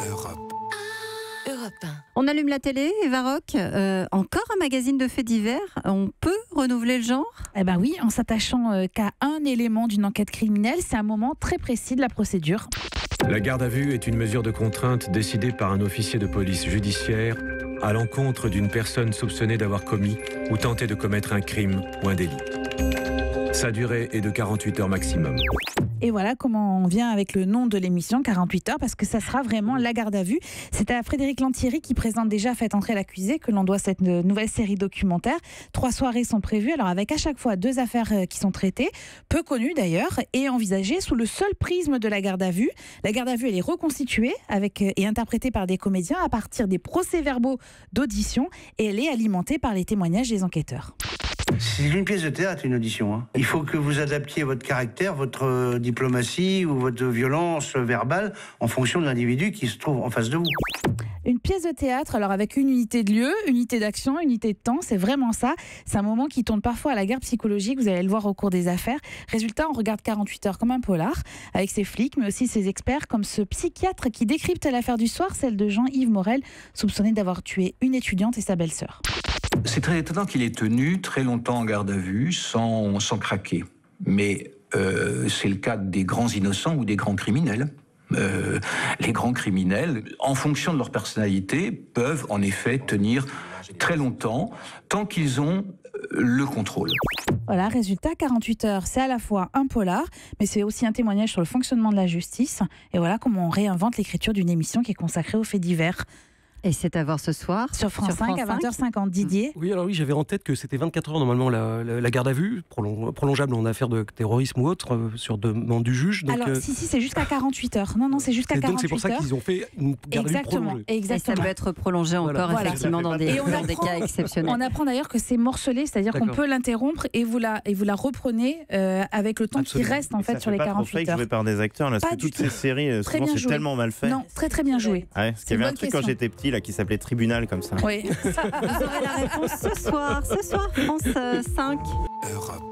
Europe. Europe 1. On allume la télé, Eva Rock. Encore un magazine de faits divers. On peut renouveler le genre ? Eh ben oui, en s'attachant qu'à un élément d'une enquête criminelle, c'est un moment très précis de la procédure. La garde à vue est une mesure de contrainte décidée par un officier de police judiciaire à l'encontre d'une personne soupçonnée d'avoir commis ou tenté de commettre un crime ou un délit. Sa durée est de 48 heures maximum. Et voilà comment on vient avec le nom de l'émission, 48 heures, parce que ça sera vraiment la garde à vue. C'est à Frédéric Lantieri qui présente déjà Faites entrer l'accusé que l'on doit cette nouvelle série documentaire. 3 soirées sont prévues, alors avec à chaque fois 2 affaires qui sont traitées, peu connues d'ailleurs, et envisagées sous le seul prisme de la garde à vue. La garde à vue, elle est reconstituée et interprétée par des comédiens à partir des procès-verbaux d'audition, et elle est alimentée par les témoignages des enquêteurs. C'est une pièce de théâtre, une audition. Il faut que vous adaptiez votre caractère, votre diplomatie ou votre violence verbale en fonction de l'individu qui se trouve en face de vous. Une pièce de théâtre, alors avec une unité de lieu, unité d'action, unité de temps, c'est vraiment ça. C'est un moment qui tourne parfois à la guerre psychologique, vous allez le voir au cours des affaires. Résultat, on regarde 48 heures comme un polar, avec ses flics, mais aussi ses experts, comme ce psychiatre qui décrypte l'affaire du soir, celle de Jean-Yves Morel, soupçonné d'avoir tué une étudiante et sa belle-sœur. C'est très étonnant qu'il ait tenu très longtemps en garde à vue sans craquer. Mais c'est le cas des grands innocents ou des grands criminels. Les grands criminels, en fonction de leur personnalité, peuvent en effet tenir très longtemps, tant qu'ils ont le contrôle. Voilà, résultat, 48 heures, c'est à la fois un polar, mais c'est aussi un témoignage sur le fonctionnement de la justice. Et voilà comment on réinvente l'écriture d'une émission qui est consacrée aux faits divers. Et c'est à voir ce soir sur France 5 à 20h50. Didier. Oui, alors oui, j'avais en tête que c'était 24 heures normalement la garde à vue, prolongeable en affaire de terrorisme ou autre, sur demande du juge. Donc, alors si, c'est jusqu'à 48 heures. Non, c'est jusqu'à 48 heures. Donc c'est pour ça qu'ils ont fait une garde à vue prolongée. Exactement. Et ça peut être prolongé encore, effectivement, dans des cas exceptionnels. On apprend d'ailleurs que c'est morcelé, c'est-à-dire qu'on peut l'interrompre et vous la reprenez avec le temps qui reste en fait sur les 48 heures. Joué par des acteurs, là, parce que toutes ces séries, souvent c'est tellement mal fait. Non, très bien joué. Parce qu'il y avait un truc quand j'étais petit là qui s'appelait Tribunal comme ça. Oui. Vous aurez la réponse ce soir, France 5. Europe.